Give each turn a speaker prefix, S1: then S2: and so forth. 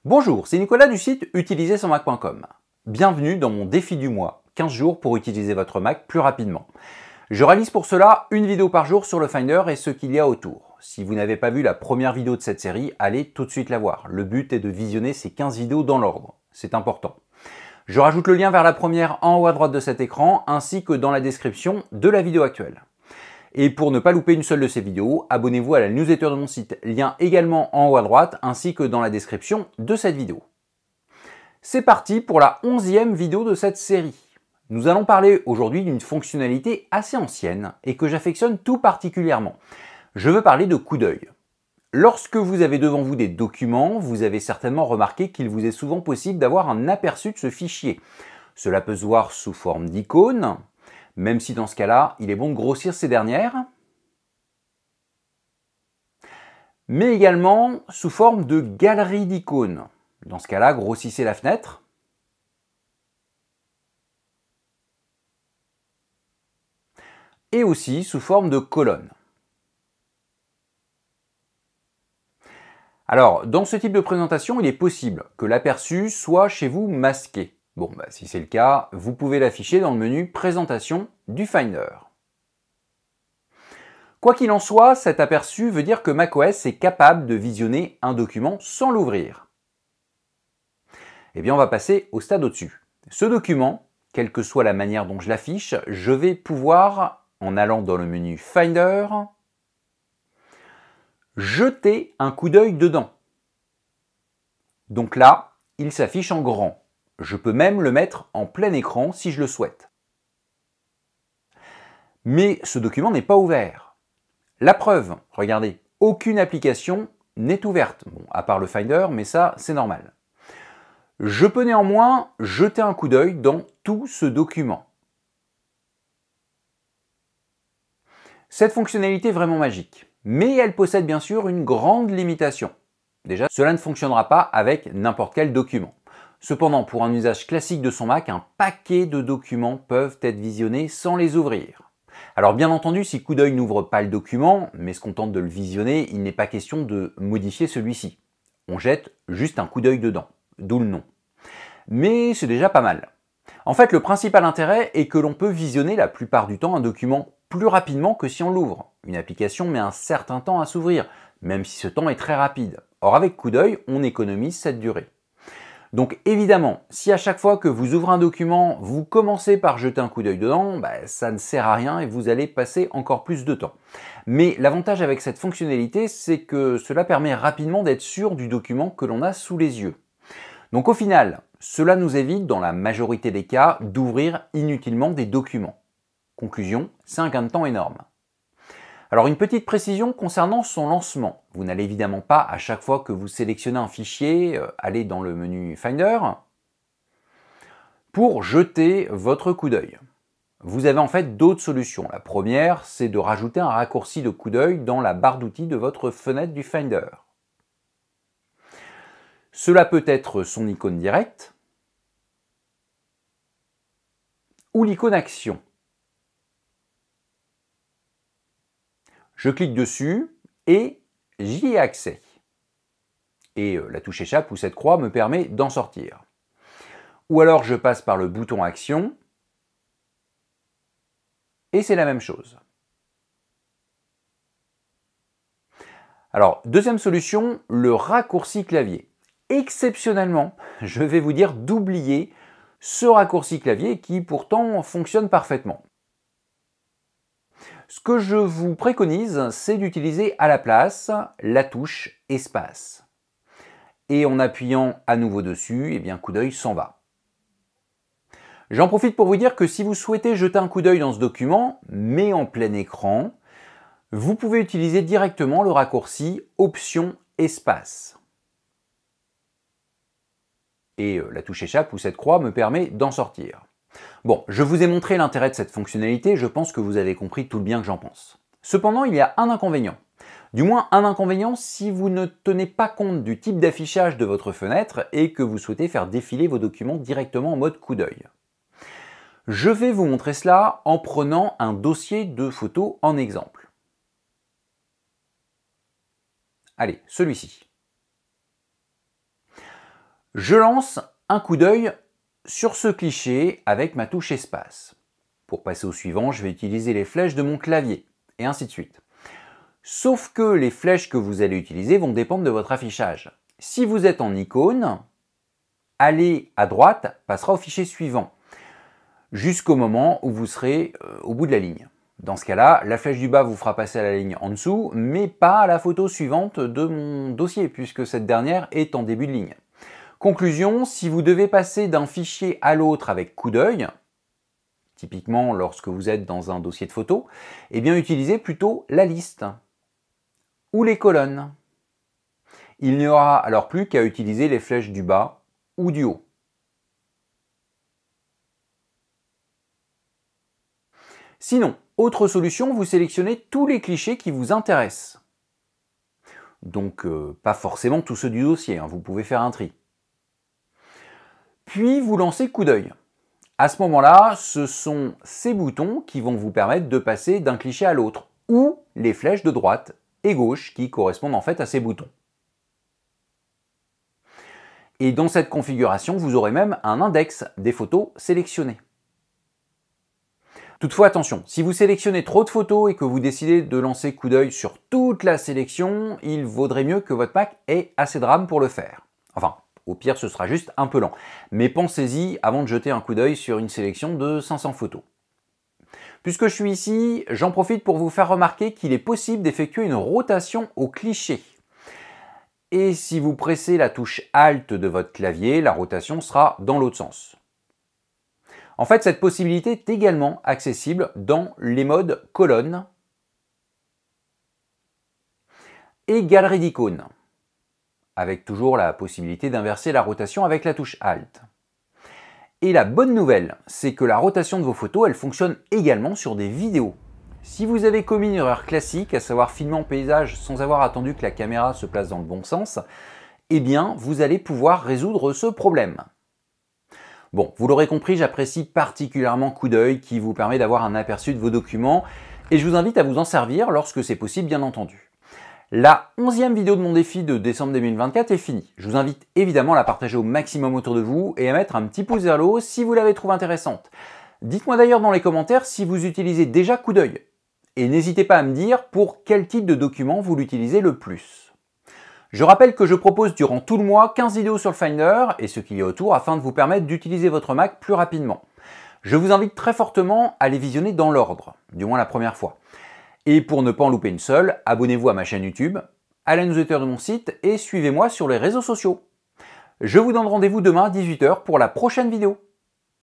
S1: Bonjour, c'est Nicolas du site utilisersonmac.com. Bienvenue dans mon défi du mois, 15 jours pour utiliser votre Mac plus rapidement. Je réalise pour cela une vidéo par jour sur le Finder et ce qu'il y a autour. Si vous n'avez pas vu la première vidéo de cette série, allez tout de suite la voir. Le but est de visionner ces 15 vidéos dans l'ordre. C'est important. Je rajoute le lien vers la première en haut à droite de cet écran, ainsi que dans la description de la vidéo actuelle. Et pour ne pas louper une seule de ces vidéos, abonnez-vous à la newsletter de mon site, lien également en haut à droite, ainsi que dans la description de cette vidéo. C'est parti pour la 11e vidéo de cette série. Nous allons parler aujourd'hui d'une fonctionnalité assez ancienne et que j'affectionne tout particulièrement. Je veux parler de coup d'œil. Lorsque vous avez devant vous des documents, vous avez certainement remarqué qu'il vous est souvent possible d'avoir un aperçu de ce fichier. Cela peut se voir sous forme d'icônes, même si dans ce cas-là, il est bon de grossir ces dernières, mais également sous forme de galerie d'icônes. Dans ce cas-là, grossissez la fenêtre. Et aussi sous forme de colonne. Alors, dans ce type de présentation, il est possible que l'aperçu soit chez vous masqué. Bon, si c'est le cas, vous pouvez l'afficher dans le menu Présentation du Finder. Quoi qu'il en soit, cet aperçu veut dire que macOS est capable de visionner un document sans l'ouvrir. Eh bien, on va passer au stade au-dessus. Ce document, quelle que soit la manière dont je l'affiche, je vais pouvoir, en allant dans le menu Finder, jeter un coup d'œil dedans. Donc là, il s'affiche en grand. Je peux même le mettre en plein écran si je le souhaite. Mais ce document n'est pas ouvert. La preuve, regardez, aucune application n'est ouverte. Bon, à part le Finder, mais ça, c'est normal. Je peux néanmoins jeter un coup d'œil dans tout ce document. Cette fonctionnalité est vraiment magique, mais elle possède bien sûr une grande limitation. Déjà, cela ne fonctionnera pas avec n'importe quel document. Cependant, pour un usage classique de son Mac, un paquet de documents peuvent être visionnés sans les ouvrir. Alors bien entendu, si coup d'œil n'ouvre pas le document, mais se contente de le visionner, il n'est pas question de modifier celui-ci. On jette juste un coup d'œil dedans, d'où le nom. Mais c'est déjà pas mal. En fait, le principal intérêt est que l'on peut visionner la plupart du temps un document plus rapidement que si on l'ouvre. Une application met un certain temps à s'ouvrir, même si ce temps est très rapide. Or avec coup d'œil, on économise cette durée. Donc évidemment, si à chaque fois que vous ouvrez un document, vous commencez par jeter un coup d'œil dedans, ça ne sert à rien et vous allez passer encore plus de temps. Mais l'avantage avec cette fonctionnalité, c'est que cela permet rapidement d'être sûr du document que l'on a sous les yeux. Donc au final, cela nous évite dans la majorité des cas d'ouvrir inutilement des documents. Conclusion, c'est un gain de temps énorme. Alors une petite précision concernant son lancement. Vous n'allez évidemment pas, à chaque fois que vous sélectionnez un fichier, aller dans le menu Finder pour jeter votre coup d'œil. Vous avez en fait d'autres solutions. La première, c'est de rajouter un raccourci de coup d'œil dans la barre d'outils de votre fenêtre du Finder. Cela peut être son icône directe ou l'icône Action. Je clique dessus et j'y ai accès. Et la touche échappe ou cette croix me permet d'en sortir. Ou alors je passe par le bouton Action et c'est la même chose. Alors, deuxième solution, le raccourci clavier. Exceptionnellement, je vais vous dire d'oublier ce raccourci clavier qui pourtant fonctionne parfaitement. Ce que je vous préconise, c'est d'utiliser à la place la touche Espace. Et en appuyant à nouveau dessus, eh bien, coup d'œil s'en va. J'en profite pour vous dire que si vous souhaitez jeter un coup d'œil dans ce document, mais en plein écran, vous pouvez utiliser directement le raccourci Option Espace. Et la touche échappe ou cette croix me permet d'en sortir. Bon, je vous ai montré l'intérêt de cette fonctionnalité, je pense que vous avez compris tout le bien que j'en pense. Cependant, il y a un inconvénient. Du moins un inconvénient si vous ne tenez pas compte du type d'affichage de votre fenêtre et que vous souhaitez faire défiler vos documents directement en mode coup d'œil. Je vais vous montrer cela en prenant un dossier de photos en exemple. Allez, celui-ci. Je lance un coup d'œil sur ce cliché avec ma touche espace. Pour passer au suivant, je vais utiliser les flèches de mon clavier, et ainsi de suite. Sauf que les flèches que vous allez utiliser vont dépendre de votre affichage. Si vous êtes en icône, aller à droite passera au fichier suivant, jusqu'au moment où vous serez au bout de la ligne. Dans ce cas-là, la flèche du bas vous fera passer à la ligne en dessous, mais pas à la photo suivante de mon dossier, puisque cette dernière est en début de ligne. Conclusion, si vous devez passer d'un fichier à l'autre avec coup d'œil, typiquement lorsque vous êtes dans un dossier de photos, eh bien utilisez plutôt la liste ou les colonnes. Il n'y aura alors plus qu'à utiliser les flèches du bas ou du haut. Sinon, autre solution, vous sélectionnez tous les clichés qui vous intéressent. Donc, pas forcément tous ceux du dossier, vous pouvez faire un tri. Puis, vous lancez coup d'œil. À ce moment-là, ce sont ces boutons qui vont vous permettre de passer d'un cliché à l'autre, ou les flèches de droite et gauche qui correspondent en fait à ces boutons. Et dans cette configuration, vous aurez même un index des photos sélectionnées. Toutefois, attention, si vous sélectionnez trop de photos et que vous décidez de lancer coup d'œil sur toute la sélection, il vaudrait mieux que votre Mac ait assez de RAM pour le faire. Enfin, au pire, ce sera juste un peu lent. Mais pensez-y avant de jeter un coup d'œil sur une sélection de 500 photos. Puisque je suis ici, j'en profite pour vous faire remarquer qu'il est possible d'effectuer une rotation au cliché. Et si vous pressez la touche Alt de votre clavier, la rotation sera dans l'autre sens. En fait, cette possibilité est également accessible dans les modes colonne et galerie d'icônes, avec toujours la possibilité d'inverser la rotation avec la touche Alt. Et la bonne nouvelle, c'est que la rotation de vos photos, elle fonctionne également sur des vidéos. Si vous avez commis une erreur classique, à savoir filmer en paysage sans avoir attendu que la caméra se place dans le bon sens, eh bien, vous allez pouvoir résoudre ce problème. Bon, vous l'aurez compris, j'apprécie particulièrement coup d'œil qui vous permet d'avoir un aperçu de vos documents et je vous invite à vous en servir lorsque c'est possible, bien entendu. La 11e vidéo de mon défi de décembre 2024 est finie. Je vous invite évidemment à la partager au maximum autour de vous et à mettre un petit pouce vers le haut si vous l'avez trouvée intéressante. Dites-moi d'ailleurs dans les commentaires si vous utilisez déjà coup d'œil. Et n'hésitez pas à me dire pour quel type de document vous l'utilisez le plus. Je rappelle que je propose durant tout le mois 15 vidéos sur le Finder et ce qu'il y a autour afin de vous permettre d'utiliser votre Mac plus rapidement. Je vous invite très fortement à les visionner dans l'ordre, du moins la première fois. Et pour ne pas en louper une seule, abonnez-vous à ma chaîne YouTube, à la newsletter de mon site et suivez-moi sur les réseaux sociaux. Je vous donne rendez-vous demain à 18 h pour la prochaine vidéo.